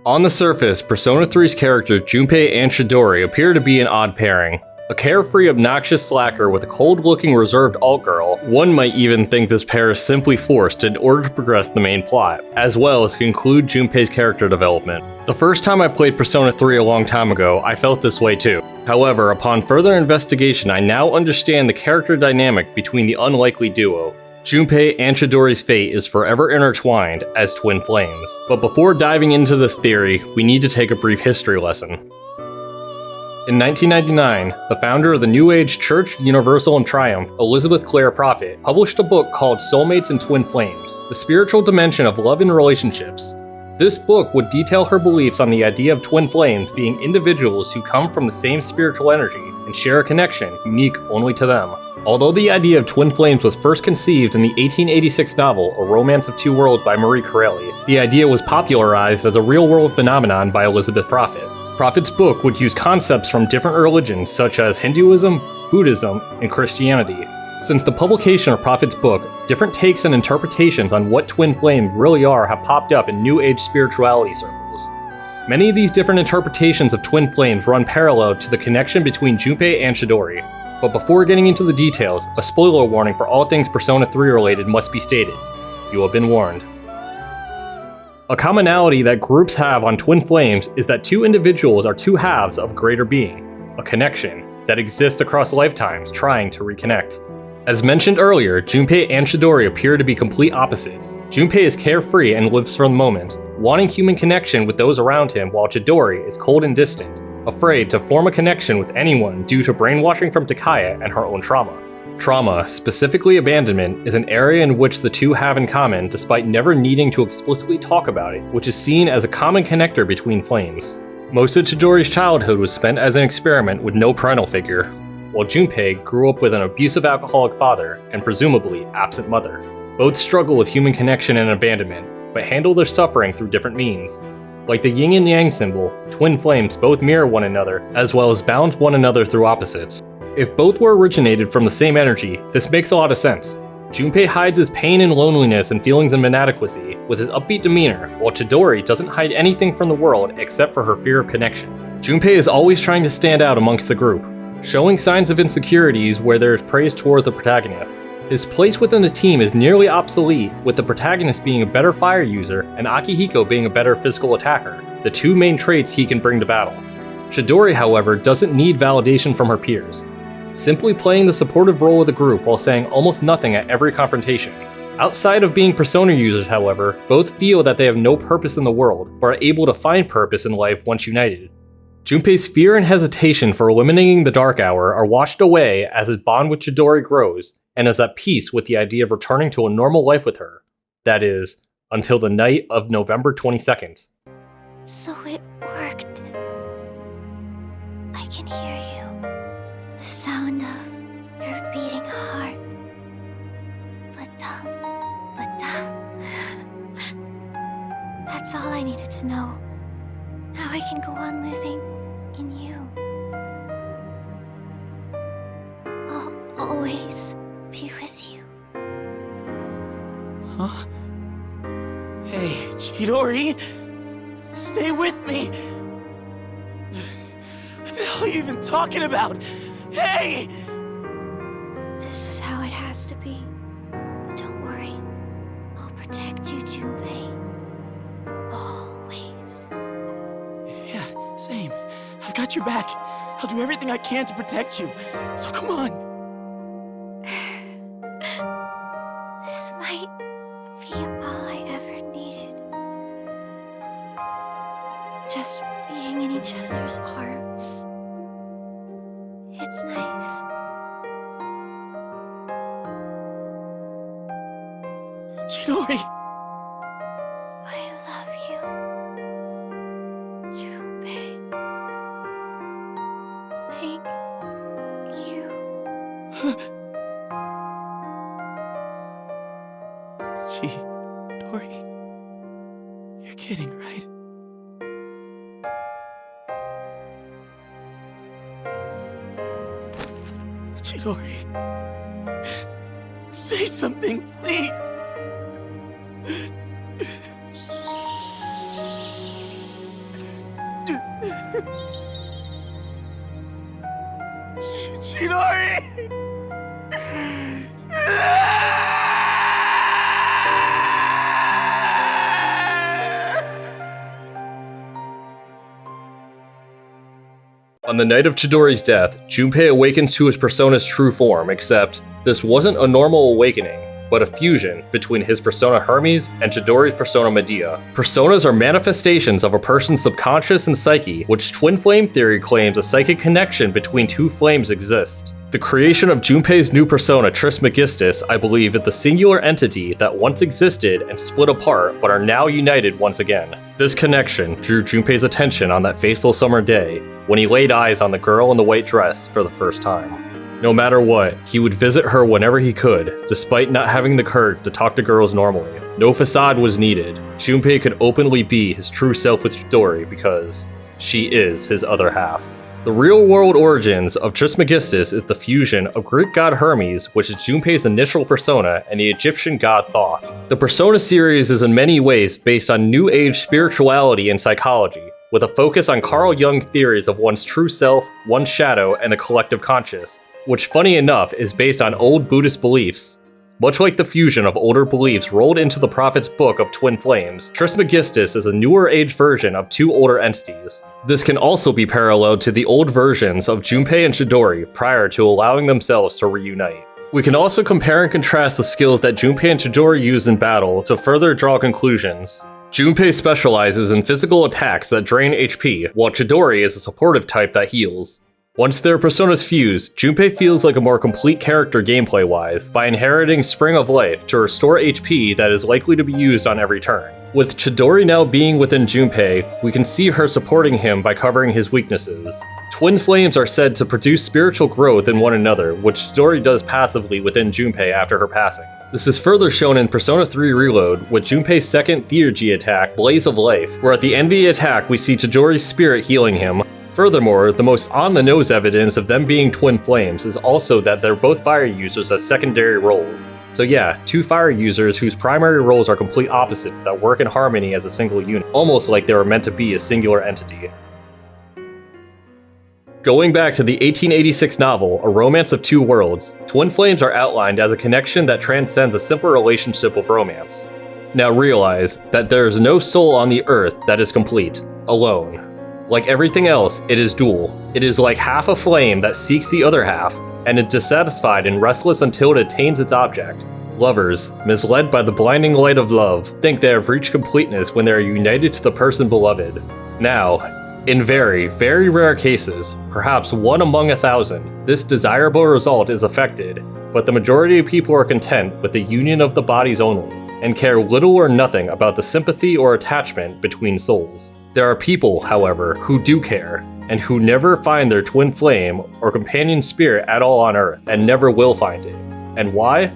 On the surface, Persona 3's characters Junpei and Chidori appear to be an odd pairing. A carefree, obnoxious slacker with a cold-looking, reserved alt-girl, one might even think this pair is simply forced in order to progress the main plot, as well as conclude Junpei's character development. The first time I played Persona 3 a long time ago, I felt this way too. However, upon further investigation, I now understand the character dynamic between the unlikely duo. Junpei and Chidori's fate is forever intertwined as twin flames. But before diving into this theory, we need to take a brief history lesson. In 1999, the founder of the New Age Church, Universal, and Triumph, Elizabeth Clare Prophet, published a book called Soulmates and Twin Flames, the spiritual dimension of love and relationships. This book would detail her beliefs on the idea of twin flames being individuals who come from the same spiritual energy and share a connection unique only to them. Although the idea of twin flames was first conceived in the 1886 novel A Romance of Two Worlds by Marie Corelli, the idea was popularized as a real-world phenomenon by Elizabeth Prophet. Prophet's book would use concepts from different religions such as Hinduism, Buddhism, and Christianity. Since the publication of Prophet's book, different takes and interpretations on what twin flames really are have popped up in New Age spirituality circles. Many of these different interpretations of twin flames run parallel to the connection between Junpei and Chidori. But before getting into the details, a spoiler warning for all things Persona 3 related must be stated. You have been warned. A commonality that groups have on twin flames is that two individuals are two halves of greater being, a connection that exists across lifetimes trying to reconnect. As mentioned earlier, Junpei and Chidori appear to be complete opposites. Junpei is carefree and lives for the moment, wanting human connection with those around him, while Chidori is cold and distant, afraid to form a connection with anyone due to brainwashing from Takaya and her own trauma. Trauma, specifically abandonment, is an area in which the two have in common despite never needing to explicitly talk about it, which is seen as a common connector between flames. Most of Chidori's childhood was spent as an experiment with no parental figure, while Junpei grew up with an abusive alcoholic father and presumably absent mother. Both struggle with human connection and abandonment, but handle their suffering through different means. Like the yin and yang symbol, twin flames both mirror one another, as well as balance one another through opposites. If both were originated from the same energy, this makes a lot of sense. Junpei hides his pain and loneliness and feelings of inadequacy with his upbeat demeanor, while Chidori doesn't hide anything from the world except for her fear of connection. Junpei is always trying to stand out amongst the group, showing signs of insecurities where there is praise toward the protagonist. His place within the team is nearly obsolete, with the protagonist being a better fire user and Akihiko being a better physical attacker, the two main traits he can bring to battle. Chidori, however, doesn't need validation from her peers, simply playing the supportive role of the group while saying almost nothing at every confrontation. Outside of being persona users, however, both feel that they have no purpose in the world, but are able to find purpose in life once united. Junpei's fear and hesitation for eliminating the Dark Hour are washed away as his bond with Chidori grows, and is at peace with the idea of returning to a normal life with her. That is, until the night of November 22nd. So it worked. I can hear you. The sound of your beating heart. But that's all I needed to know. Now I can go on living in you. I'll always be with you. Huh? Hey, Chidori! Stay with me! What the hell are you even talking about? Hey! This is how it has to be. But don't worry. I'll protect you, Junpei. Always. Yeah, same. I've got your back. I'll do everything I can to protect you. So come on. This might be all I ever needed. Just being in each other's arms. It's nice. Chidori! I love you, Junpei. Thank you. Chidori, you're kidding, right? Chidori, say something, please. Chidori! On the night of Chidori's death, Junpei awakens to his persona's true form, except this wasn't a normal awakening, but a fusion between his persona Hermes and Chidori's persona Medea. Personas are manifestations of a person's subconscious and psyche, which twin flame theory claims a psychic connection between two flames exists. The creation of Junpei's new persona Trismegistus, I believe, is the singular entity that once existed and split apart but are now united once again. This connection drew Junpei's attention on that fateful summer day when he laid eyes on the girl in the white dress for the first time. No matter what, he would visit her whenever he could, despite not having the courage to talk to girls normally. No facade was needed. Junpei could openly be his true self with Chidori because she is his other half. The real-world origins of Trismegistus is the fusion of Greek god Hermes, which is Junpei's initial persona, and the Egyptian god Thoth. The Persona series is in many ways based on New Age spirituality and psychology, with a focus on Carl Jung's theories of one's true self, one's shadow, and the collective conscious, which funny enough is based on old Buddhist beliefs. Much like the fusion of older beliefs rolled into the Prophet's Book of Twin Flames, Trismegistus is a newer age version of two older entities. This can also be paralleled to the old versions of Junpei and Chidori prior to allowing themselves to reunite. We can also compare and contrast the skills that Junpei and Chidori use in battle to further draw conclusions. Junpei specializes in physical attacks that drain HP, while Chidori is a supportive type that heals. Once their personas fuse, Junpei feels like a more complete character gameplay-wise by inheriting Spring of Life to restore HP that is likely to be used on every turn. With Chidori now being within Junpei, we can see her supporting him by covering his weaknesses. Twin flames are said to produce spiritual growth in one another, which Chidori does passively within Junpei after her passing. This is further shown in Persona 3 Reload with Junpei's second Theurgy attack, Blaze of Life, where at the end of the attack we see Chidori's spirit healing him. Furthermore, the most on-the-nose evidence of them being twin flames is also that they're both fire users as secondary roles. So yeah, two fire users whose primary roles are complete opposite that work in harmony as a single unit, almost like they were meant to be a singular entity. Going back to the 1886 novel, A Romance of Two Worlds, twin flames are outlined as a connection that transcends a simple relationship of romance. Now realize that there is no soul on the earth that is complete, alone. Like everything else, it is dual. It is like half a flame that seeks the other half, and is dissatisfied and restless until it attains its object. Lovers, misled by the blinding light of love, think they have reached completeness when they are united to the person beloved. Now, in very, very rare cases, perhaps one among 1,000, this desirable result is affected, but the majority of people are content with the union of the bodies only, and care little or nothing about the sympathy or attachment between souls. There are people, however, who do care, and who never find their twin flame or companion spirit at all on Earth, and never will find it. And why?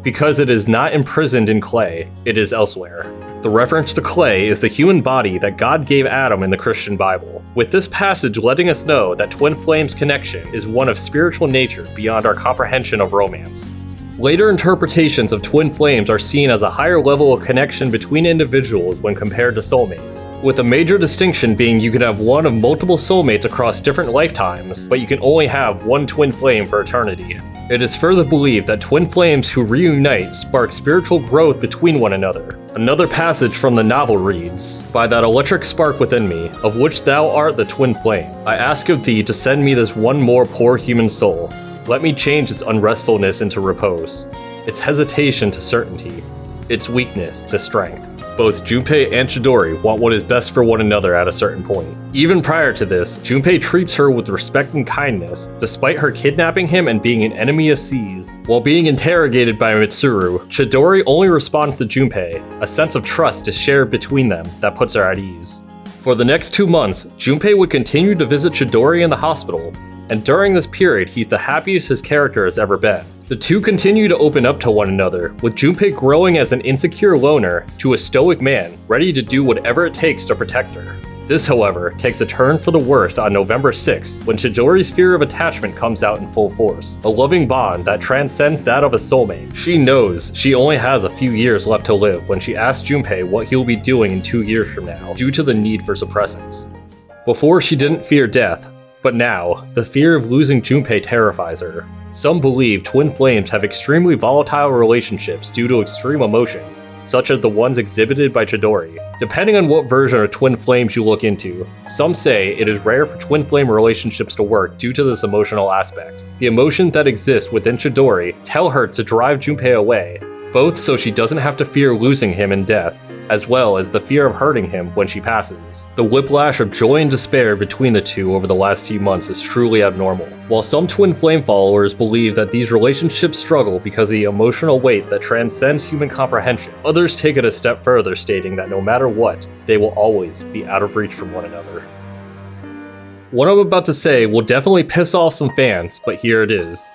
Because it is not imprisoned in clay, it is elsewhere. The reference to clay is the human body that God gave Adam in the Christian Bible, with this passage letting us know that twin flames connection is one of spiritual nature beyond our comprehension of romance. Later interpretations of twin flames are seen as a higher level of connection between individuals when compared to soulmates, with a major distinction being you can have one of multiple soulmates across different lifetimes, but you can only have one twin flame for eternity. It is further believed that twin flames who reunite spark spiritual growth between one another. Another passage from the novel reads, "By that electric spark within me, of which thou art the twin flame, I ask of thee to send me this one more poor human soul. Let me change its unrestfulness into repose, its hesitation to certainty, its weakness to strength." Both Junpei and Chidori want what is best for one another at a certain point. Even prior to this, Junpei treats her with respect and kindness, despite her kidnapping him and being an enemy of C's. While being interrogated by Mitsuru, Chidori only responds to Junpei. A sense of trust is shared between them that puts her at ease. For the next 2 months, Junpei would continue to visit Chidori in the hospital, and during this period he's the happiest his character has ever been. The two continue to open up to one another, with Junpei growing as an insecure loner to a stoic man, ready to do whatever it takes to protect her. This, however, takes a turn for the worst on November 6th, when Chidori's fear of attachment comes out in full force, a loving bond that transcends that of a soulmate. She knows she only has a few years left to live when she asks Junpei what he'll be doing in 2 years from now, due to the need for suppressants. Before, she didn't fear death, but now, the fear of losing Junpei terrifies her. Some believe twin flames have extremely volatile relationships due to extreme emotions, such as the ones exhibited by Chidori. Depending on what version of twin flames you look into, some say it is rare for twin flame relationships to work due to this emotional aspect. The emotions that exist within Chidori tell her to drive Junpei away, both so she doesn't have to fear losing him in death, as well as the fear of hurting him when she passes. The whiplash of joy and despair between the two over the last few months is truly abnormal. While some twin flame followers believe that these relationships struggle because of the emotional weight that transcends human comprehension, others take it a step further, stating that no matter what, they will always be out of reach from one another. What I'm about to say will definitely piss off some fans, but here it is.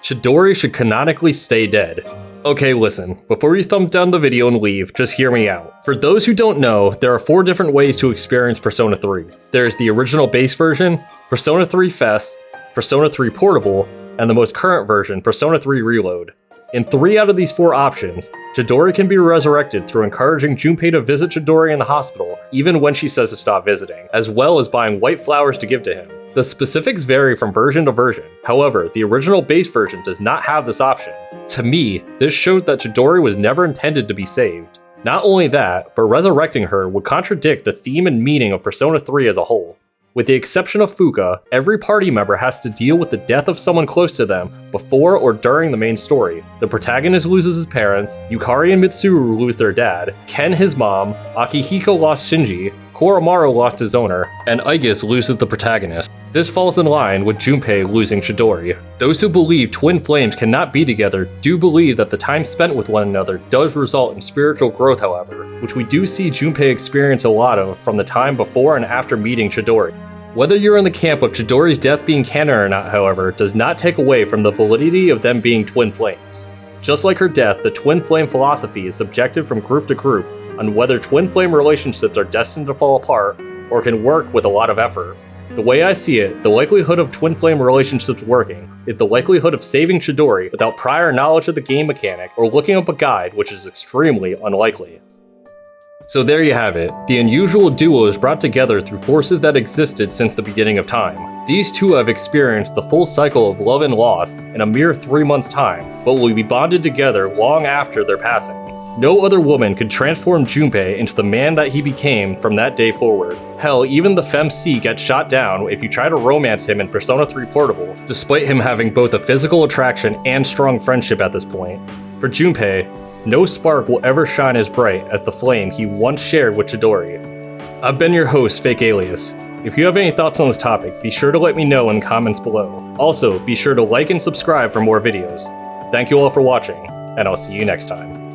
Chidori should canonically stay dead. Okay, listen, before you thumb down the video and leave, just hear me out. For those who don't know, there are 4 different ways to experience Persona 3. There's the original base version, Persona 3 Fest, Persona 3 Portable, and the most current version, Persona 3 Reload. In 3 out of these 4 options, Chidori can be resurrected through encouraging Junpei to visit Chidori in the hospital, even when she says to stop visiting, as well as buying white flowers to give to him. The specifics vary from version to version, however, the original base version does not have this option. To me, this showed that Chidori was never intended to be saved. Not only that, but resurrecting her would contradict the theme and meaning of Persona 3 as a whole. With the exception of Fuka, every party member has to deal with the death of someone close to them before or during the main story. The protagonist loses his parents, Yukari and Mitsuru lose their dad, Ken his mom, Akihiko lost Shinji, Koromaru lost his owner, and Aigis loses the protagonist. This falls in line with Junpei losing Chidori. Those who believe twin flames cannot be together do believe that the time spent with one another does result in spiritual growth, however, which we do see Junpei experience a lot of from the time before and after meeting Chidori. Whether you're in the camp of Chidori's death being canon or not, however, does not take away from the validity of them being twin flames. Just like her death, the twin flame philosophy is subjective from group to group on whether twin flame relationships are destined to fall apart or can work with a lot of effort. The way I see it, the likelihood of twin flame relationships working is the likelihood of saving Chidori without prior knowledge of the game mechanic or looking up a guide, which is extremely unlikely. So there you have it. The unusual duo is brought together through forces that existed since the beginning of time. These two have experienced the full cycle of love and loss in a mere 3 months' time, but will be bonded together long after their passing. No other woman could transform Junpei into the man that he became from that day forward. Hell, even the FemC gets shot down if you try to romance him in Persona 3 Portable, despite him having both a physical attraction and strong friendship at this point. For Junpei, no spark will ever shine as bright as the flame he once shared with Chidori. I've been your host, Fake Alias. If you have any thoughts on this topic, be sure to let me know in comments below. Also, be sure to like and subscribe for more videos. Thank you all for watching, and I'll see you next time.